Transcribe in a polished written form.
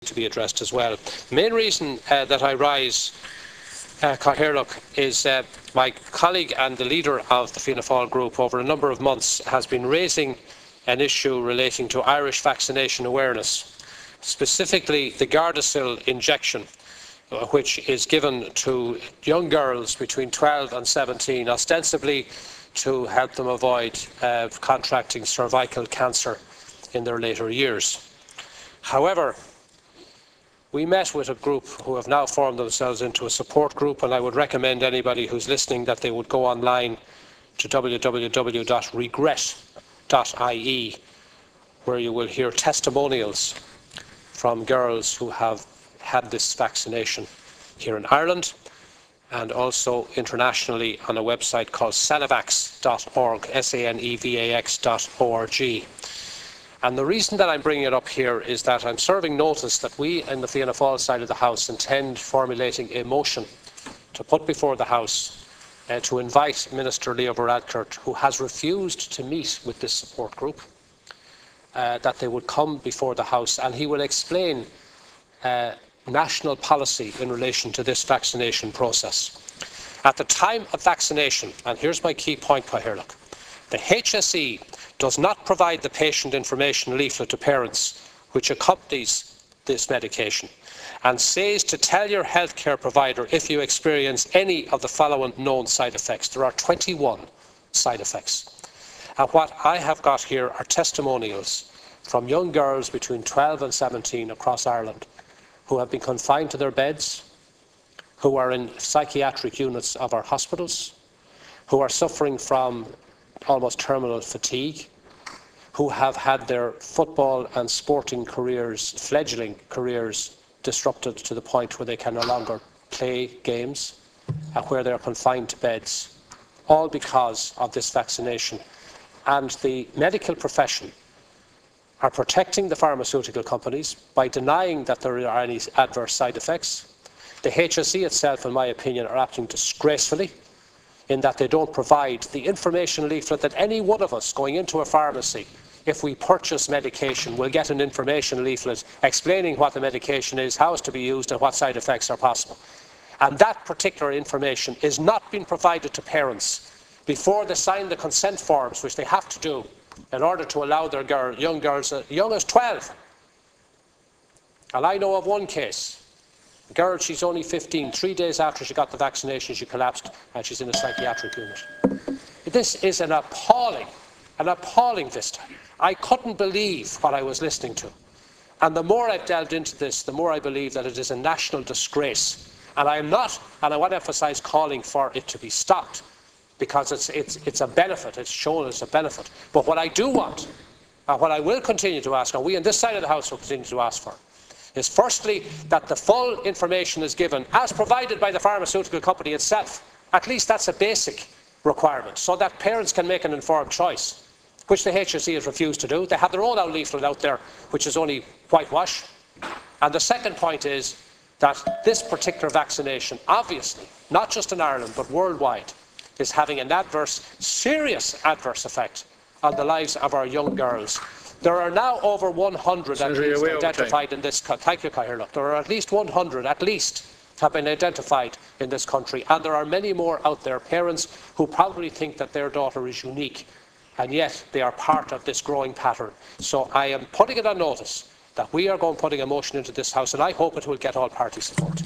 to be addressed as well. The main reason that I rise, Cathaoirleach, is my colleague and the leader of the Fianna Fáil group over a number of months has been raising an issue relating to Irish vaccination awareness, specifically the Gardasil injection, which is given to young girls between 12 and 17, ostensibly to help them avoid contracting cervical cancer in their later years. However, we met with a group who have now formed themselves into a support group, and I would recommend anybody who's listening that they would go online to www.regret.ie, where you will hear testimonials from girls who have had this vaccination here in Ireland and also internationally on a website called sanevax.org, sanevax.org. And the reason that I'm bringing it up here is that I'm serving notice that we in the Fianna Fáil side of the House intend formulating a motion to put before the House to invite Minister Leo Varadkar, who has refused to meet with this support group, that they would come before the House and he will explain national policy in relation to this vaccination process. At the time of vaccination, and here's my key point, Cathaoirleach, the HSE does not provide the patient information leaflet to parents which accompanies this medication and says to tell your healthcare provider if you experience any of the following known side effects. There are 21 side effects. And what I have got here are testimonials from young girls between 12 and 17 across Ireland who have been confined to their beds, who are in psychiatric units of our hospitals, who are suffering from almost terminal fatigue, who have had their football and sporting careers, fledgling careers, disrupted to the point where they can no longer play games, and where they are confined to beds, all because of this vaccination. And the medical profession are protecting the pharmaceutical companies by denying that there are any adverse side effects. The HSE itself, in my opinion, are acting disgracefully in that they don't provide the information leaflet that any one of us going into a pharmacy, if we purchase medication, will get an information leaflet explaining what the medication is, how it's to be used and what side effects are possible. And that particular information is not being provided to parents before they sign the consent forms, which they have to do in order to allow their young girls, young as 12. And I know of one case, a girl, she's only 15, 3 days after she got the vaccination she collapsed and she's in a psychiatric unit. This is an appalling vista. I couldn't believe what I was listening to. And the more I've delved into this, the more I believe that it is a national disgrace. And I am not, and I want to emphasise, calling for it to be stopped, because it's a benefit, it's shown as a benefit. But what I do want, and what I will continue to ask, and we on this side of the House will continue to ask for, is firstly that the full information is given as provided by the pharmaceutical company itself. At least that's a basic requirement, so that parents can make an informed choice, which the HSE has refused to do. They have their own leaflet out there, which is only whitewash. And the second point is that this particular vaccination, obviously, not just in Ireland, but worldwide, is having an serious adverse effect on the lives of our young girls. There are now over 100 at least identified in this country. Thank you, Cathaoirleach. There are at least 100, at least, have been identified in this country, and there are many more out there, parents who probably think that their daughter is unique, and yet they are part of this growing pattern. So I am putting it on notice that we are putting a motion into this House, and I hope it will get all party support.